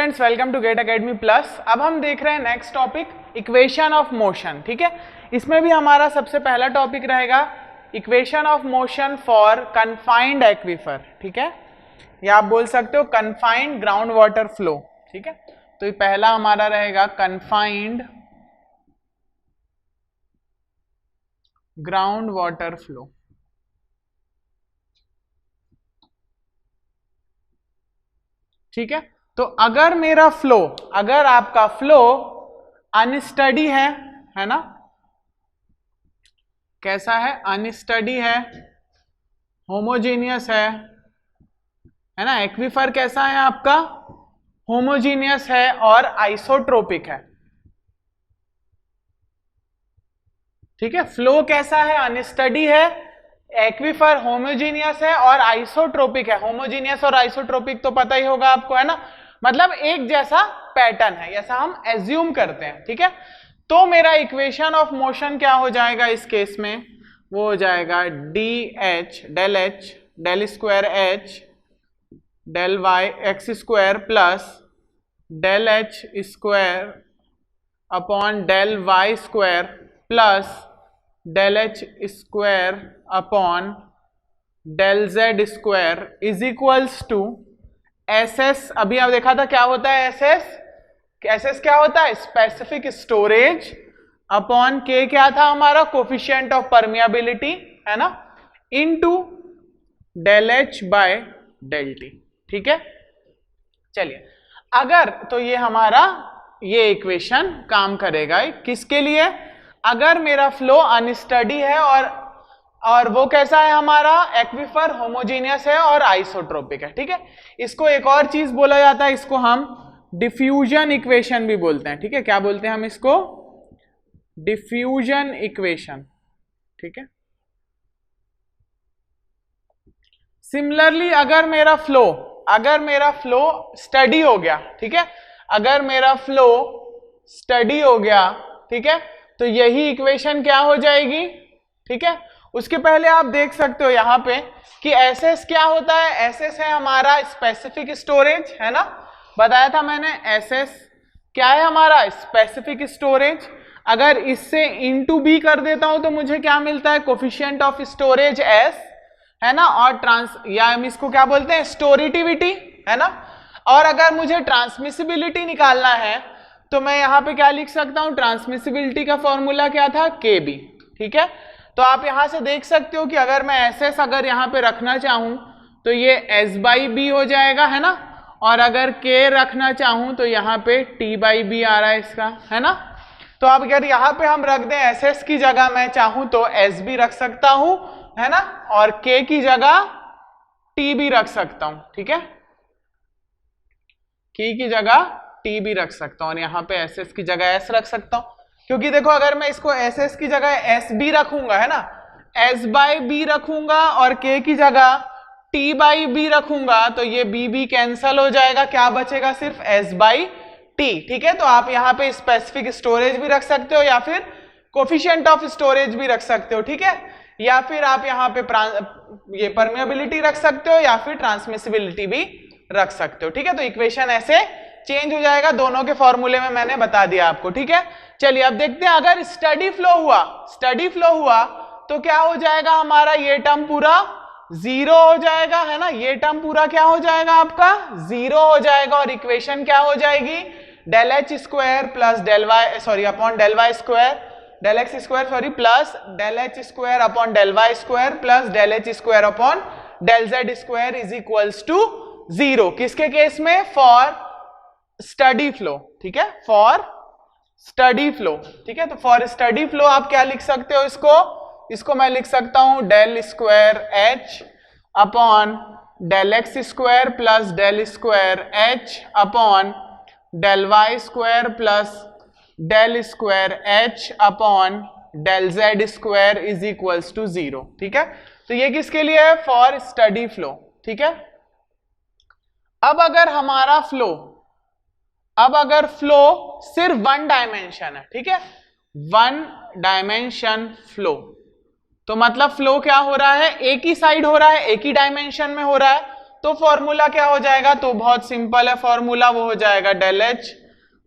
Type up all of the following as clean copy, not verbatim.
Students, welcome to GATE Academy Plus. अब हम देख रहे हैं next topic, equation of motion. ठीक है, इसमें भी हमारा सबसे पहला टॉपिक रहेगा equation of motion for confined aquifer. ठीक है, या आप बोल सकते हो कन्फाइंड ग्राउंड वाटर फ्लो। ठीक है, तो ये पहला हमारा रहेगा कन्फाइंड ग्राउंड वाटर फ्लो। ठीक है, तो अगर मेरा फ्लो, अगर आपका फ्लो अनस्टडी है ना, कैसा है, अनस्टडी है, होमोजीनियस है ना, एक्वीफर कैसा है आपका, होमोजीनियस है और आइसोट्रोपिक है। ठीक है, फ्लो कैसा है, अनस्टडी है, एक्वीफर होमोजीनियस है और आइसोट्रोपिक है। होमोजीनियस और आइसोट्रोपिक तो पता ही होगा आपको, है ना, मतलब एक जैसा पैटर्न है, ऐसा हम एज्यूम करते हैं। ठीक है, तो मेरा इक्वेशन ऑफ मोशन क्या हो जाएगा इस केस में, वो हो जाएगा D H del square H del Y X square plus del H square upon del Y square plus del H square upon del Z square is equals to S S. अभी आप देखा था क्या होता है एस एस क्या होता है, स्पेसिफिक स्टोरेज अपॉन के क्या था हमारा, कोफिशिएंट ऑफ परमिएबिलिटी, है ना, into del H by del T. ठीक है, चलिए अगर तो ये हमारा ये इक्वेशन काम करेगा किसके लिए, अगर मेरा फ्लो अनस्टडी है और वो कैसा है हमारा, एक्वीफर होमोजीनियस है और आइसोट्रोपिक है। ठीक है, इसको एक और चीज बोला जाता है, इसको हम डिफ्यूजन इक्वेशन भी बोलते हैं। ठीक है, क्या बोलते हैं हम इसको, डिफ्यूजन इक्वेशन। ठीक है, सिमिलरली अगर मेरा फ्लो स्टडी हो गया, ठीक है, अगर मेरा फ्लो स्टडी हो गया, ठीक है, तो यही इक्वेशन क्या हो जाएगी। ठीक है, उसके पहले आप देख सकते हो यहां पे कि एसएस क्या होता है, एसएस है हमारा स्पेसिफिक स्टोरेज, है ना, बताया था मैंने, एसएस क्या है हमारा, स्पेसिफिक स्टोरेज। अगर इससे इनटू बी कर देता हूं तो मुझे क्या मिलता है, कोफिशिएंट ऑफ स्टोरेज एस, है ना, और या हम इसको क्या बोलते हैं, स्टोरेटिविटी, है ना। और अगर मुझे ट्रांसमिसिबिलिटी निकालना है तो मैं यहाँ पे क्या लिख सकता हूँ, ट्रांसमिसिबिलिटी का फॉर्मूला क्या था, के बी। ठीक है, तो आप यहां से देख सकते हो कि अगर मैं एस अगर यहाँ पे रखना चाहूं तो ये एस बाई बी हो जाएगा, है ना, और अगर के रखना चाहूं तो यहाँ पे टी बाई बी आ रहा है इसका, है ना। तो अब अगर यहाँ पे हम रख दें एस एस की जगह मैं चाहूं तो एस बी रख सकता हूं, है ना, और के की जगह टी भी रख सकता हूं। ठीक है, के की जगह टी भी रख सकता हूं और यहाँ पे एस एस की जगह एस रख सकता हूं, क्योंकि देखो अगर मैं इसको एस एस की जगह एस बी रखूंगा, है ना, एस बाई बी रखूंगा और के की जगह टी बाई बी रखूंगा तो ये बी बी कैंसल हो जाएगा, क्या बचेगा, सिर्फ एस बाई टी। ठीक है, तो आप यहाँ पे स्पेसिफिक स्टोरेज भी रख सकते हो या फिर कोफिशिएंट ऑफ स्टोरेज भी रख सकते हो। ठीक है, या फिर आप यहाँ पे ये परमिएबिलिटी रख सकते हो या फिर ट्रांसमिसिबिलिटी भी रख सकते हो। ठीक है, तो इक्वेशन ऐसे चेंज हो जाएगा, दोनों के फॉर्मूले में मैंने बता दिया आपको। ठीक है, चलिए अब देखते हैं अगर स्टडी फ्लो हुआ तो क्या हो जाएगा हमारा, ये टर्म पूरा जीरो हो जाएगा, है ना, ये टर्म पूरा क्या हो जाएगा आपका, जीरो हो जाएगा और इक्वेशन क्या हो जाएगी, del H square plus del Y sorry upon del Y square del X square sorry plus del H square upon del Y square plus del H square upon del Z square is equals to zero. किसके case में, for steady flow. ठीक है, for steady flow. ठीक है, तो for steady flow आप क्या लिख सकते हो, इसको मैं लिख सकता हूं del square H upon del X square plus del square H upon del Y square plus del square H upon del Z square is equals to zero. ठीक है, तो ये किसके लिए है, फॉर स्टडी फ्लो। ठीक है, अब अगर फ्लो सिर्फ वन डायमेंशन है, ठीक है, वन डायमेंशन फ्लो, तो मतलब फ्लो क्या हो रहा है, एक ही साइड हो रहा है, एक ही डायमेंशन में हो रहा है, तो फॉर्मूला क्या हो जाएगा, तो बहुत सिंपल है फॉर्मूला, वो हो जाएगा del H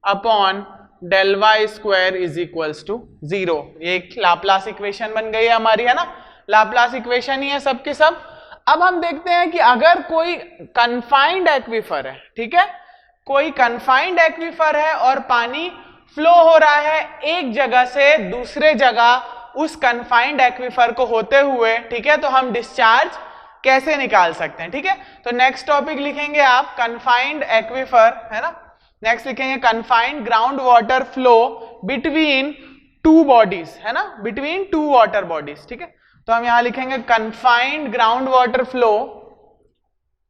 upon del y square is equals to 0। ये एक लाप्लास इक्वेशन बन गई है हमारी, है ना, लाप्लास इक्वेशन ही है सब के सब। अब हम देखते हैं कि अगर कोई कन्फाइंड एक्वीफर है, ठीक है, कोई कन्फाइंड एक्वीफर है और पानी फ्लो हो रहा है एक जगह से दूसरे जगह उस कन्फाइंड एक्वीफर को होते हुए, ठीक है, तो हम डिस्चार्ज कैसे निकाल सकते हैं, ठीक है। तो नेक्स्ट टॉपिक लिखेंगे आप कन्फाइंड एक्वीफर, है ना, नेक्स्ट लिखेंगे confined ground water flow between two bodies, है ना, बिटवीन टू वाटर बॉडीज, ठीक है। तो हम यहां लिखेंगे confined ground water flow,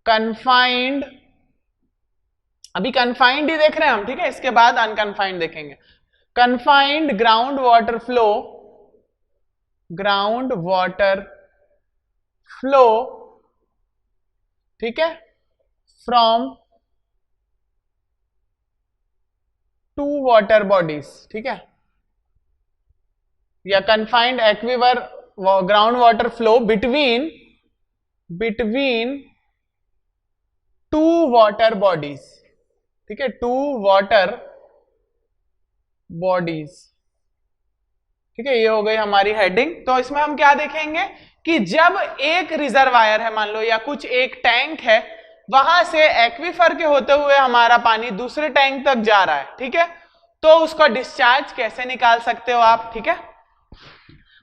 confined, अभी कन्फाइंड ही देख रहे हैं हम, ठीक है, इसके बाद अनकन्फाइंड देखेंगे। Confined ground water flow, ground water flow, ठीक है, फ्रॉम टू वाटर बॉडीज, ठीक है, या confined aquifer ground water flow between two water bodies, ठीक है, टू वाटर बॉडीज, ठीक है, ये हो गई हमारी हेडिंग। तो इसमें हम क्या देखेंगे कि जब एक रिजर्वायर है मान लो या कुछ एक टैंक है, वहां से एक्वीफर के होते हुए हमारा पानी दूसरे टैंक तक जा रहा है, ठीक है, तो उसका डिस्चार्ज कैसे निकाल सकते हो आप, ठीक है,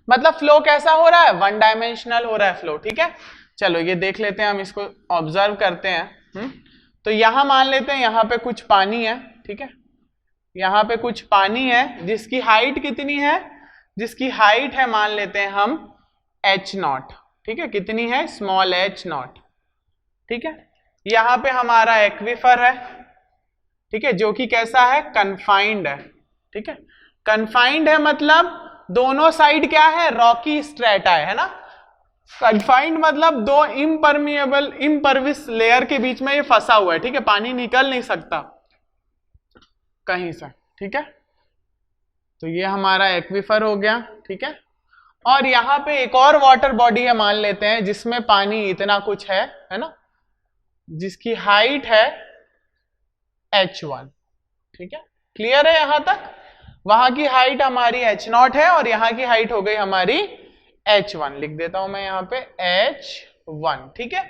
मतलब फ्लो कैसा हो रहा है, वन डायमेंशनल हो रहा है फ्लो, ठीक है। चलो ये देख लेते हैं, हम इसको ऑब्जर्व करते हैं। तो यहां मान लेते हैं यहां पे कुछ पानी है, ठीक है, यहां पे कुछ पानी है जिसकी हाइट कितनी है, जिसकी हाइट है मान लेते हैं हम h0, ठीक है, कितनी है, स्मॉल h0, ठीक है। यहां पे हमारा एक्वीफर है, ठीक है, जो कि कैसा है, कन्फाइंड है, ठीक है, कन्फाइंड है मतलब दोनों साइड क्या है, रॉकी स्ट्रेटा है ना, कन्फाइंड मतलब दो इम्परविस लेयर के बीच में ये फंसा हुआ है, ठीक है, पानी निकल नहीं सकता कहीं से, ठीक है। तो ये हमारा एक्वीफर हो गया, ठीक है, और यहां पे एक और वाटर बॉडी है मान लेते हैं जिसमें पानी इतना कुछ है ना, जिसकी हाइट है h1, ठीक है, क्लियर है यहां तक, वहां की हाइट हमारी h0 है और यहां की हाइट हो गई हमारी h1, लिख देता हूं मैं यहां पे h1, ठीक है।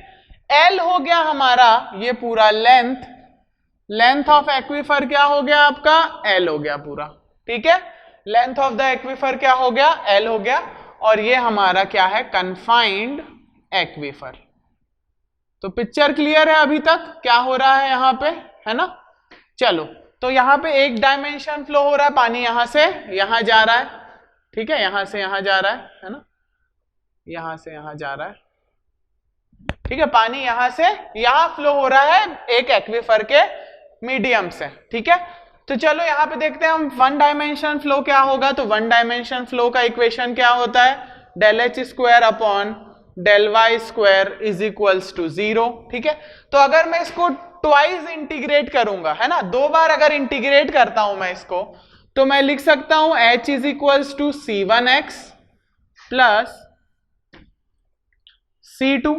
L हो गया हमारा ये पूरा लेंथ ऑफ एक्वीफर क्या हो गया आपका, L हो गया पूरा, ठीक है, लेंथ ऑफ द एक्वीफर क्या हो गया, L हो गया, और ये हमारा क्या है, कन्फाइंड एक्वीफर। तो पिक्चर क्लियर है अभी तक क्या हो रहा है यहाँ पे, है ना। चलो तो यहाँ पे एक डायमेंशन फ्लो हो रहा है, पानी यहां से यहां जा रहा है, ठीक है, यहां से यहां जा रहा है ना, यहां से यहां जा रहा है, ठीक है, पानी यहां से यहां फ्लो हो रहा है एक एक्वीफर के मीडियम से, ठीक है। तो चलो यहाँ पे देखते हैं हम वन डायमेंशन फ्लो क्या होगा। तो वन डायमेंशन फ्लो का इक्वेशन क्या होता है, del H square upon del Y square is equals to 0, ठीक है। तो अगर मैं इसको ट्वाइस इंटीग्रेट करूंगा, है ना, दो बार अगर इंटीग्रेट करता हूं मैं इसको, तो मैं लिख सकता हूं H is equals to C1x plus C2,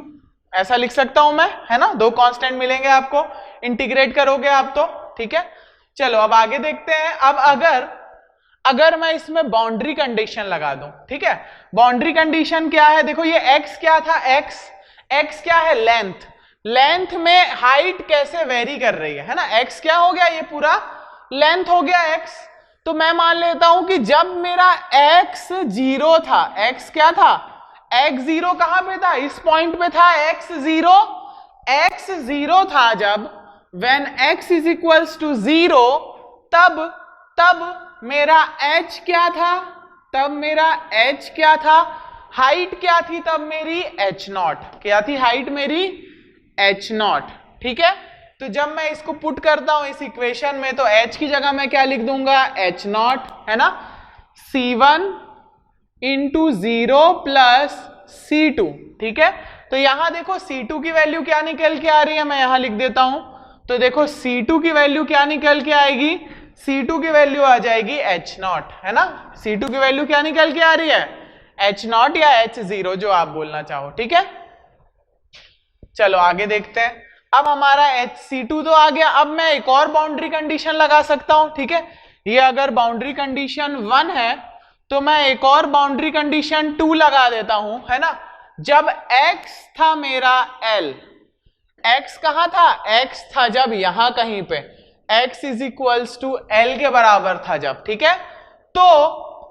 ऐसा लिख सकता हूं मैं, है ना, दो कांस्टेंट मिलेंगे आपको, इंटीग्रेट करोगे आप तो, ठीक है। चलो अब आगे देखते हैं। अब अगर मैं इसमें बाउंड्री कंडीशन लगा दूं, ठीक है, बाउंड्री कंडीशन क्या है, देखो ये x क्या था, x क्या है, लेंथ में हाइट कैसे वेरी कर रही है ना, x क्या हो गया, ये पूरा लेंथ हो गया x। तो मैं मान लेता हूं कि जब मेरा x 0 था, x क्या था, x 0 कहां पे था, इस पॉइंट पे था, x 0 था जब, when x is equals to 0, तब मेरा h क्या था, तब मेरा h क्या था, हाइट क्या थी तब मेरी h0, क्या थी हाइट मेरी h0, ठीक है। तो जब मैं इसको पुट करता हूं इस इक्वेशन में, तो h की जगह मैं क्या लिख दूंगा, h0, है ना, C1 इंटू 0 प्लस C2, ठीक है। तो यहां देखो C2 की वैल्यू क्या निकल के आ रही है, मैं यहां लिख देता हूं। तो देखो C2 की वैल्यू क्या निकल के आएगी, C2 की वैल्यू आ जाएगी H0, है ना, C2 की वैल्यू क्या निकल के आ रही है, H0 या H0 जो आप बोलना चाहो, ठीक है। चलो आगे देखते हैं। अब हमारा HC2 तो आ गया, अब मैं एक और बाउंड्री कंडीशन लगा सकता हूं, ठीक है। ये अगर बाउंड्री कंडीशन 1 है तो मैं एक और बाउंड्री कंडीशन 2 लगा देता हूं, है ना। जब x था मेरा L, x कहां था, x था जब यहां कहीं पे, x is equals to L के बराबर था जब, ठीक है।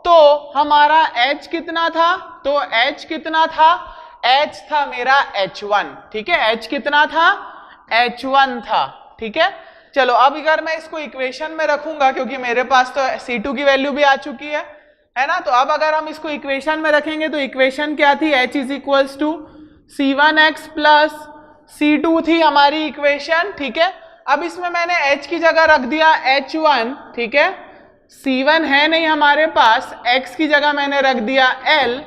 तो हमारा h कितना था, तो h कितना था, h था मेरा H1, ठीक है। h कितना था, H1 था, ठीक है। चलो अब अगर मैं इसको इक्वेशन में रखूंगा, क्योंकि मेरे पास तो C2 की वैल्यू भी आ चुकी है ना। तो अब अगर हम इसको इक्वेशन में रखेंगे तो इक्वेशन क्या थी, h is equals to C1x plus C2 थी हमारी इक्वेशन, ठीक है। अब इसमें मैंने h की जगह रख दिया H1, ठीक है। C1 है नहीं हमारे पास, x की जगह मैंने रख दिया L,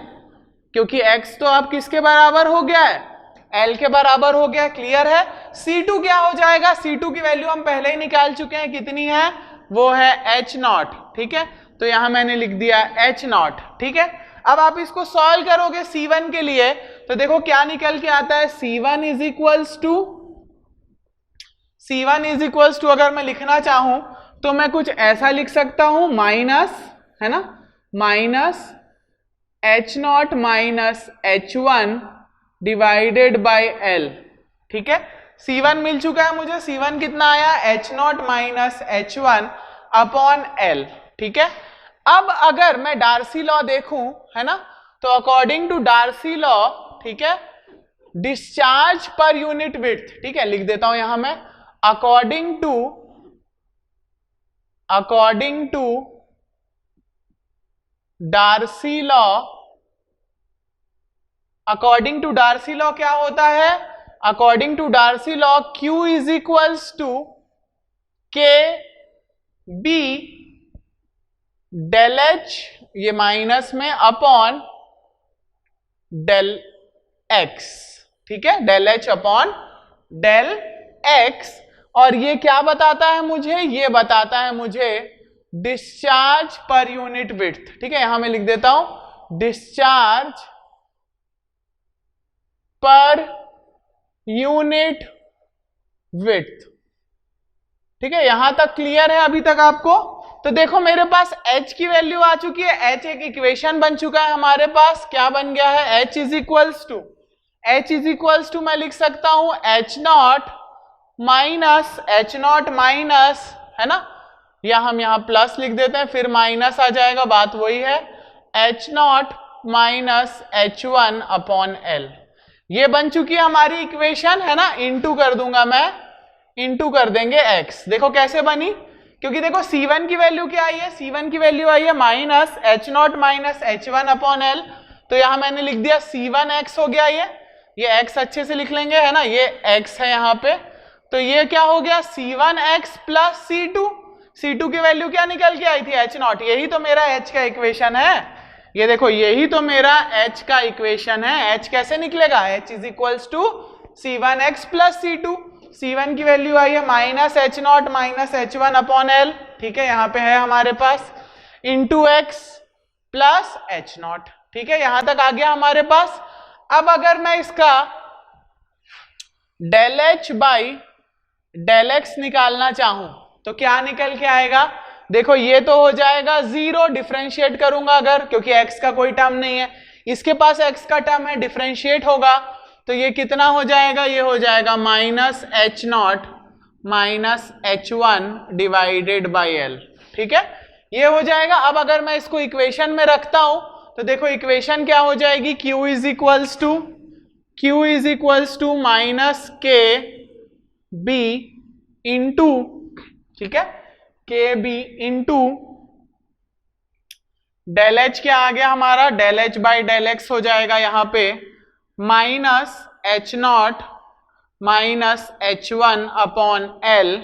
क्योंकि x तो अब किसके बराबर हो गया है, L के बराबर हो गया, क्लियर है। C2 क्या हो जाएगा, C2 की वैल्यू हम पहले ही निकाल चुके हैं, कितनी है, वो है H0, ठीक है। तो यहां मैंने लिख दिया H0, ठीक है। अब आप इसको सॉल्व करोगे C1 के लिए तो देखो क्या निकल के आता है, C1 इज इक्वल्स टू अगर मैं लिखना चाहूं तो मैं कुछ ऐसा लिख सकता हूं, माइनस, है ना, minus H0 minus H1 divided by L, ठीक है। C1 मिल चुका है मुझे, C1 कितना आया, H0 minus H1 upon L, ठीक है। अब अगर मैं डार्सी लॉ देखूं, है ना, तो अकॉर्डिंग टू डार्सी लॉ, ठीक है, डिस्चार्ज पर यूनिट विड्थ, ठीक है, लिख देता हूं यहां मैं, according to Darcy law, according to Darcy law क्या होता है, according to Darcy law Q is equals to K B del H, ये माइनस में, अपॉन डेल एक्स, ठीक है, del H upon del X. और ये क्या बताता है मुझे, ये बताता है मुझे डिस्चार्ज पर यूनिट विड्थ, ठीक है। यहां मैं लिख देता हूं डिस्चार्ज पर यूनिट विड्थ, ठीक है। यहां तक क्लियर है अभी तक आपको। तो देखो मेरे पास h की वैल्यू आ चुकी है, h एक इक्वेशन बन चुका है हमारे पास, क्या बन गया है, h इज इक्वल्स टू मैं लिख सकता हूं H0 माइनस, है ना, या हम यहां प्लस लिख देते हैं, फिर माइनस आ जाएगा, बात वही है, H0 minus H1 upon L। ये बन चुकी है हमारी इक्वेशन, है ना। इनटू कर दूंगा मैं, इनटू कर देंगे x, देखो कैसे बनी, क्योंकि देखो C1 की वैल्यू क्या आई है, C1 की वैल्यू आई है minus H0 minus H1 upon L। तो यहां मैंने लिख दिया C1x हो गया, ये x अच्छे से लिख लेंगे, है ना, ये x है यहाँ पे। तो ये क्या हो गया, C1x प्लस C2 की वैल्यू क्या निकल के आई थी, H0, यही तो मेरा h का इक्वेशन है, ये देखो यही तो मेरा h का इक्वेशन है। h कैसे निकलेगा, h is equals to C1x plus C2, C1 की वैल्यू आई है minus H0 minus H1 upon L, ठीक है, यहाँ पे है हमारे पास, इंटू x प्लस H0, ठीक है, यहां तक आ गया हमारे पास। अब अगर मैं इसका del H by del X निकालना चाहूं तो क्या निकल के आएगा, देखो ये तो हो जाएगा 0, डिफरेंशिएट करूंगा अगर, क्योंकि x का कोई टर्म नहीं है, इसके पास x का टर्म है, डिफरेंशिएट होगा तो ये कितना हो जाएगा, ये हो जाएगा minus H0 minus H1 divided by L, ठीक है, ये हो जाएगा। अब अगर मैं इसको इक्वेशन में रखता हूं तो देखो इक्वेशन क्या हो जाएगी, Q is equals to minus K B into, ठीक है, के बी इंटू डेल एच क्या आ गया हमारा, del H by del X हो जाएगा यहाँ पे, minus H0 minus H1 upon L,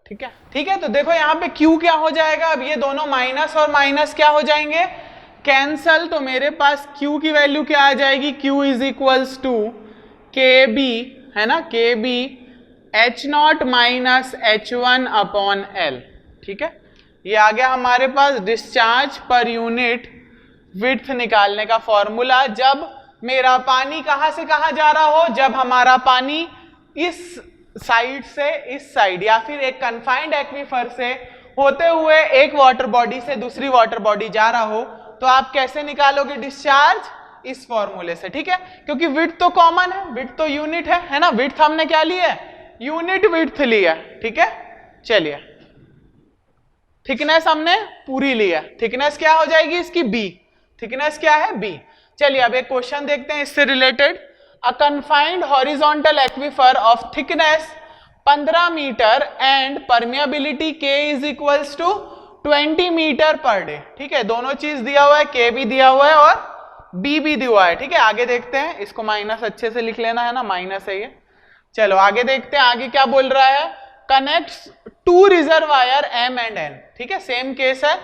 ठीक है, ठीक है। तो देखो यहाँ पे Q क्या हो जाएगा, अब ये दोनों माइनस और माइनस क्या हो जाएंगे, कैंसल, तो मेरे पास Q की वैल्यू क्या आ जाएगी, Q is equals to K B, है ना, के B H0 minus H1 upon L, ठीक है। ये आ गया हमारे पास डिस्चार्ज पर यूनिट विड्थ निकालने का फॉर्मूला, जब मेरा पानी कहां से कहां जा रहा हो, जब हमारा पानी इस साइड से इस साइड या फिर एक कन्फाइंड एक्वीफर से होते हुए एक वाटर बॉडी से दूसरी वाटर बॉडी जा रहा हो, तो आप कैसे निकालोगे डिस्चार्ज? इस फॉर्मूले से, ठीक है, क्योंकि विड्थ तो कॉमन है, विड्थ तो यूनिट है ना, विड्थ हमने क्या लिया है? यूनिट विड्थ लिया, ठीक है। चलिए, थिकनेस हमने पूरी लिया, थिकनेस क्या हो जाएगी इसकी? बी। थिकनेस क्या है? बी। चलिए अब एक क्वेश्चन देखते हैं इससे related. A confined horizontal aquifer of thickness 15 metre and permeability K is equals to 20 metre per day, ठीक है। दोनों चीज दिया हुआ है, K भी दिया हुआ है और B भी दिया हुआ है, ठीक है। आगे देखते हैं, इसको माइनस अच्छे से लिख लेना है ना, माइनस है ये। चलो आगे देखते हैं, आगे क्या बोल रहा है? Connects to reservoir M and N, ठीक है, सेम केस है।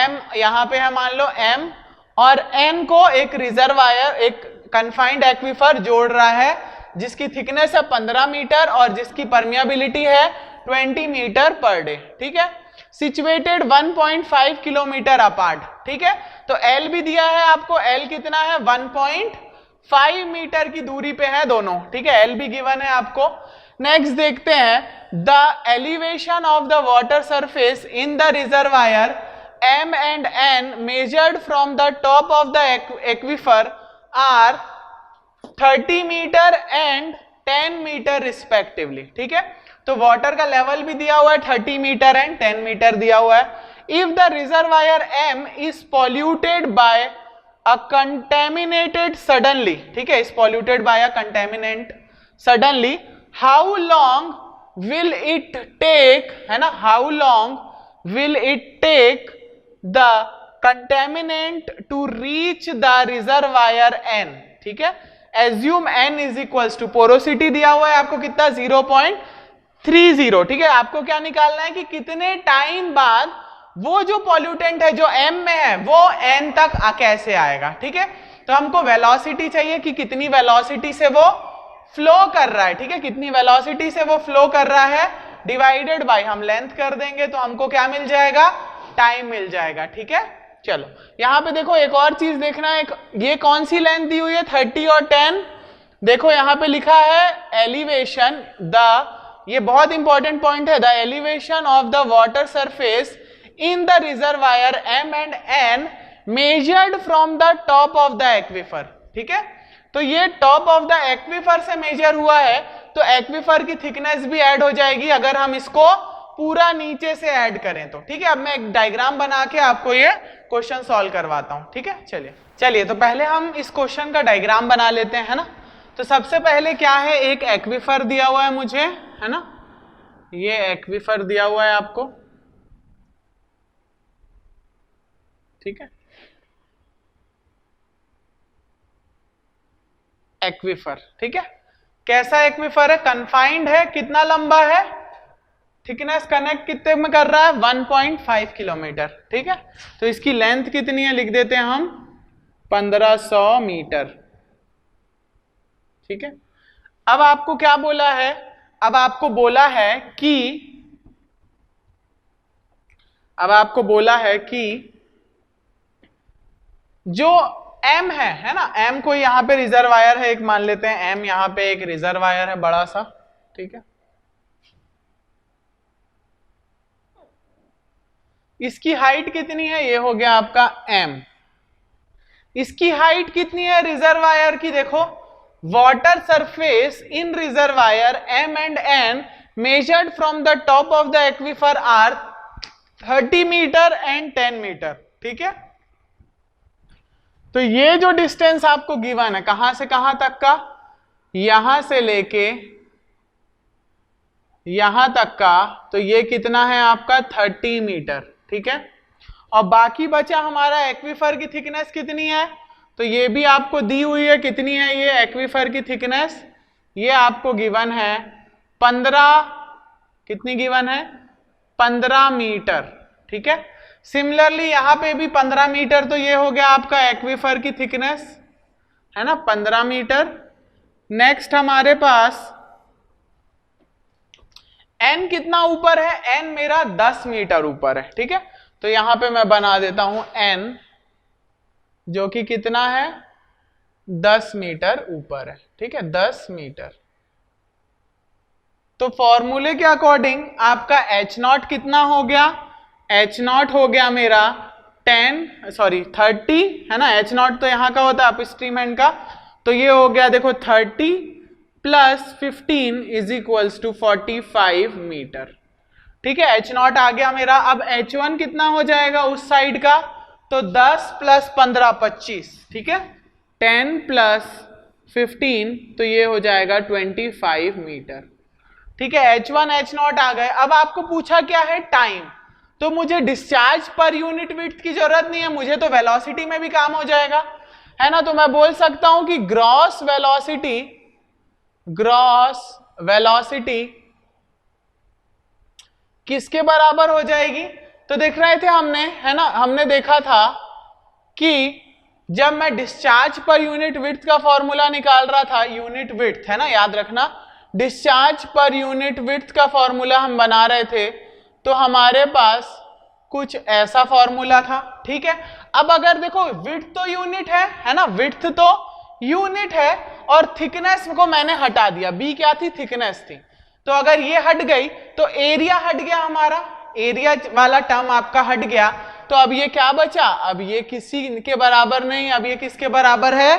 M यहां पे है मान लो M, और N को एक रिजर्वायर, एक कन्फाइंड एक्वीफर जोड़ रहा है जिसकी थिकनेस है 15 मीटर और जिसकी परमिएबिलिटी है 20 मीटर पर डे, ठीक है। सिचुएटेड 1.5 किलोमीटर अपार्ट, ठीक है। तो L भी दिया है आपको, L कितना है? 1.5 मीटर की दूरी पे है दोनों, ठीक है। L भी गिवन है आपको। नेक्स्ट देखते हैं, the elevation of the water surface in the reservoir M and N measured from the top of the aquifer are 30 metre and 10 metre respectively, ठीक है। तो वाटर का लेवल भी दिया हुआ है 30 मीटर एंड 10 मीटर दिया हुआ है। If the reservoir M is polluted by a contaminated suddenly, ठीक है, is polluted by a contaminant suddenly, how long will it take, है ना, how long will it take the contaminant to reach the reservoir N, ठीक है। Assume N is equals to, porosity दिया हुआ है आपको कितना? 0.30, ठीक है। आपको क्या निकालना है कि कितने टाइम बाद वो जो पॉल्यूटेंट है जो M में है वो N तक कैसे आएगा, ठीक है। तो हमको वेलोसिटी चाहिए कि कितनी वेलोसिटी से वो फ्लो कर रहा है, ठीक है, कितनी वेलोसिटी से वो फ्लो कर रहा है, डिवाइडेड बाय हम लेंथ कर देंगे तो हमको क्या मिल जाएगा? टाइम मिल जाएगा, ठीक है। चलो यहां पे देखो, एक और चीज देखना है, ये कौन सी लेंथ दी हुई है? 30 और 10। देखो यहां पे लिखा है एलिवेशन, ये बहुत इंपॉर्टेंट पॉइंट है, the elevation of the water surface in the reservoir M and N measured from the top of the aquifer, ठीक है। तो ये टॉप ऑफ द एक्वीफर से मेजर हुआ है, तो एक्वीफर की थिकनेस भी ऐड हो जाएगी अगर हम इसको पूरा नीचे से ऐड करें तो, ठीक है। अब मैं एक डायग्राम बना के आपको ये क्वेश्चन सॉल्व करवाता हूं, ठीक है। चलिए तो पहले हम इस क्वेश्चन का डायग्राम बना लेते हैं, है ना। तो सबसे पहले क्या है, एक एक्वीफर दिया हुआ है मुझे, है ना, ये एक्वीफर दिया हुआ है आपको, ठीक है। एक्वीफर, ठीक है, कैसा एक्वीफर है? कन्फाइंड है, कितना लंबा है? थिकनेस कनेक्ट कितने में कर रहा है? 1.5 किलोमीटर, ठीक है। तो इसकी लेंथ कितनी है? लिख देते हैं हम 1500 मीटर, ठीक है। अब आपको क्या बोला है? अब आपको बोला है कि जो M है ना, M को यहां पे रिजर्वायर है एक, मान लेते हैं M यहां पे एक रिजर्वायर है बड़ा सा, ठीक है। इसकी हाइट कितनी है? ये हो गया आपका M। इसकी हाइट कितनी है रिजर्वायर की? देखो, water surface in reservoir M and N measured from the top of the aquifer are 30 metre and 10 metre, ठीक है। तो ये जो डिस्टेंस आपको गिवन है, कहां से कहां तक का? यहां से लेके यहां तक का, तो ये कितना है आपका? 30 मीटर, ठीक है। और बाकी बचा हमारा एक्वीफर की थिकनेस कितनी है, तो ये भी आपको दी हुई है, कितनी है ये एक्वीफर की थिकनेस? ये आपको गिवन है 15, कितनी गिवन है? 15 मीटर, ठीक है। सिमिलरली यहां पे भी 15 मीटर, तो ये हो गया आपका एक्वीफर की थिकनेस, है ना, 15 मीटर। नेक्स्ट हमारे पास N कितना ऊपर है? N मेरा 10 मीटर ऊपर है, ठीक है। तो यहां पे मैं बना देता हूं N, जो कि कितना है? 10 मीटर ऊपर है, ठीक है, 10 मीटर। तो फॉर्मूले के अकॉर्डिंग आपका H नॉट कितना हो गया, H नॉट हो गया मेरा 30 है ना, H नॉट तो यहाँ का होता है अपस्ट्रीम हैंड का, तो ये हो गया देखो 30 plus 15 is equals to 45 metre. ठीक है, H नॉट आ गया मेरा। अब H1 कितना हो जाएगा उस साइड का, तो 10 प्लस 15 25, ठीक है, 10 प्लस 15 तो ये हो जाएगा 25 मीटर। ठीक है, H1 H नॉट आ गए। अब आपको पूछा क्या है, टाइम, तो मुझे डिस्चार्ज पर यूनिट विड्थ की जरूरत नहीं है, मुझे तो वेलोसिटी में भी काम हो जाएगा, है ना। तो मैं बोल सकता हूं कि ग्रॉस वेलोसिटी किसके बराबर हो जाएगी। तो देख रहे थे हमने, है ना, हमने देखा था कि जब मैं डिस्चार्ज पर यूनिट विड्थ का फॉर्मूला निकाल रहा था, यूनिट विड्थ है ना, याद रखना, डिस्चार्ज पर यूनिट विड्थ का फॉर्मूला हम बना रहे थे, तो हमारे पास कुछ ऐसा फॉर्मूला था। ठीक है, अब अगर देखो विड्थ तो यूनिट है ना, विड्थ तो यूनिट है और थिकनेस को मैंने हटा दिया, बी क्या थी, थिकनेस थी, तो अगर ये हट गई तो एरिया हट गया, हमारा एरिया वाला टर्म आपका हट गया, तो अब ये क्या बचा, अब ये किसी के बराबर नहीं, अब ये किसके बराबर है,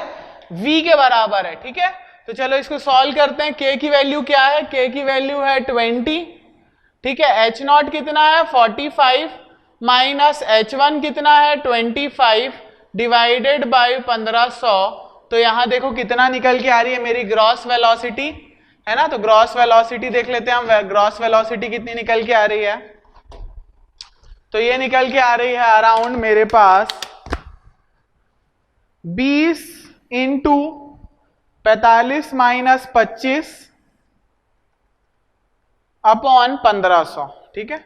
v के बराबर है। ठीक है, तो चलो इसको सॉल्व करते हैं। k की वैल्यू क्या है, k की वैल्यू है 20, ठीक है, h नॉट कितना है 45 माइनस h1 कितना है 25 डिवाइडेड बाय 1500, तो यहां देखो कितना निकल के आ रही है मेरी ग्रॉस वेलोसिटी, है ना। तो ग्रॉस वेलोसिटी देख लेते हैं हम, ग्रॉस वेलोसिटी कितनी निकल के आ रही है, तो ये निकल के आ रही है अराउंड मेरे पास 20 इंटू 45 माइनस 25 अपॉन 1500। ठीक है,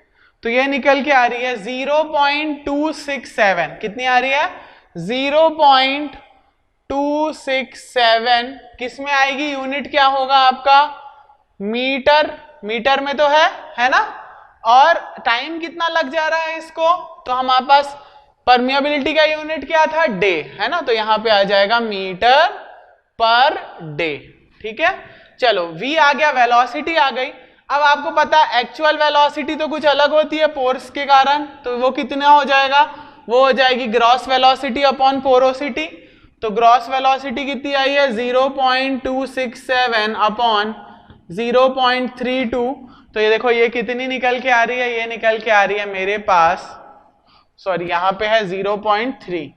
तो ये निकल के आ रही है 0.267, कितनी आ रही है 0.267, किस में आएगी, यूनिट क्या होगा आपका, मीटर, मीटर में तो है ना, और टाइम कितना लग जा रहा है इसको, तो हमारे पास परमिएबिलिटी का यूनिट क्या था, डे, है ना, तो यहां पे आ जाएगा मीटर पर डे। ठीक है, चलो v आ गया, वेलोसिटी आ गई। अब आपको पता है एक्चुअल वेलोसिटी तो कुछ अलग होती है फोर्स के कारण, तो वो कितना हो जाएगा, वो हो जाएगी ग्रॉस वेलोसिटी अपॉन पोरोसिटी, तो ग्रॉस वेलोसिटी कितनी आई है 0.267 अपॉन 0.32, तो ये देखो ये कितनी निकल के आ रही है, ये निकल के आ रही है मेरे पास, सॉरी यहाँ पे है 0.3,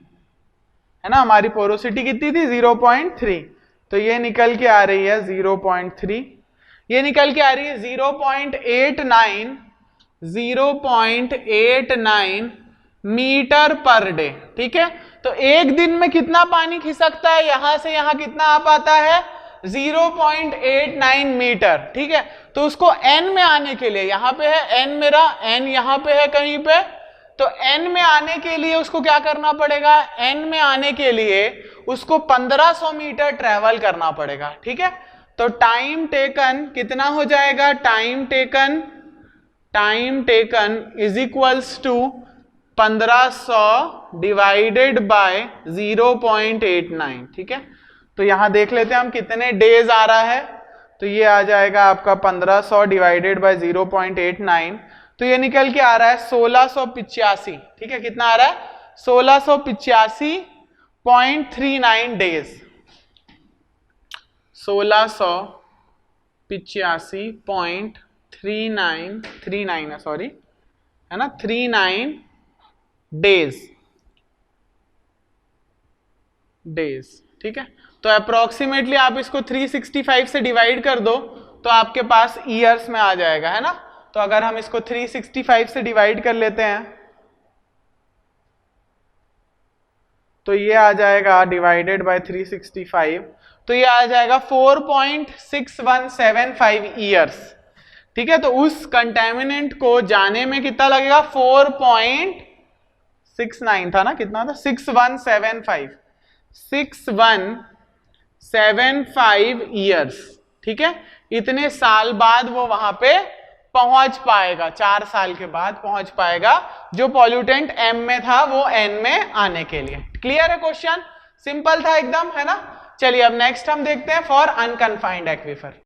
है ना, हमारी पोरोसिटी कितनी थी 0.3, तो ये निकल के आ रही है 0.3, ये निकल के आ रही है 0.89 मीटर पर डे। ठीक है, तो एक दिन में कितना पानी खिसकता है, यहां से यहां कितना आ पाता है 0.89 मीटर। ठीक है, तो उसको n में आने के लिए, यहां पे है n मेरा, n यहां पे है कहीं पे, तो n में आने के लिए उसको क्या करना पड़ेगा, n में आने के लिए उसको 1500 मीटर ट्रेवल करना पड़ेगा। ठीक है, तो टाइम टेकन कितना हो जाएगा, time taken is equals to 1500 divided by 0.89। ठीक है, तो यहां देख लेते हैं हम कितने डेज आ रहा है, तो ये आ जाएगा आपका 1500 डिवाइडेड बाय 0.89, तो ये निकल के आ रहा है 1685। ठीक है, कितना आ रहा है 1685.39 डेज, 1685.39 है, सॉरी, है ना, 39 डेज। ठीक है, तो अप्रोक्सीमेटली आप इसको 365 से डिवाइड कर दो तो आपके पास ईयर्स में आ जाएगा, है ना। तो अगर हम इसको 365 से डिवाइड कर लेते हैं तो ये आ जाएगा डिवाइडेड बाय 365, तो ये आ जाएगा 4.6175 ईयर्स। ठीक है, तो उस कंटेमिनेंट को जाने में कितना लगेगा, 4.69 था ना, कितना था 6175 ईयर्स। ठीक है, इतने साल बाद वो वहां पे पहुंच पाएगा, 4 साल के बाद पहुंच पाएगा, जो पॉल्यूटेंट M में था वो N में आने के लिए। क्लियर है क्वेश्चन, सिंपल था एकदम, है ना। चलिए अब नेक्स्ट हम देखते हैं फॉर अनकन्फाइंड एक्वीफर।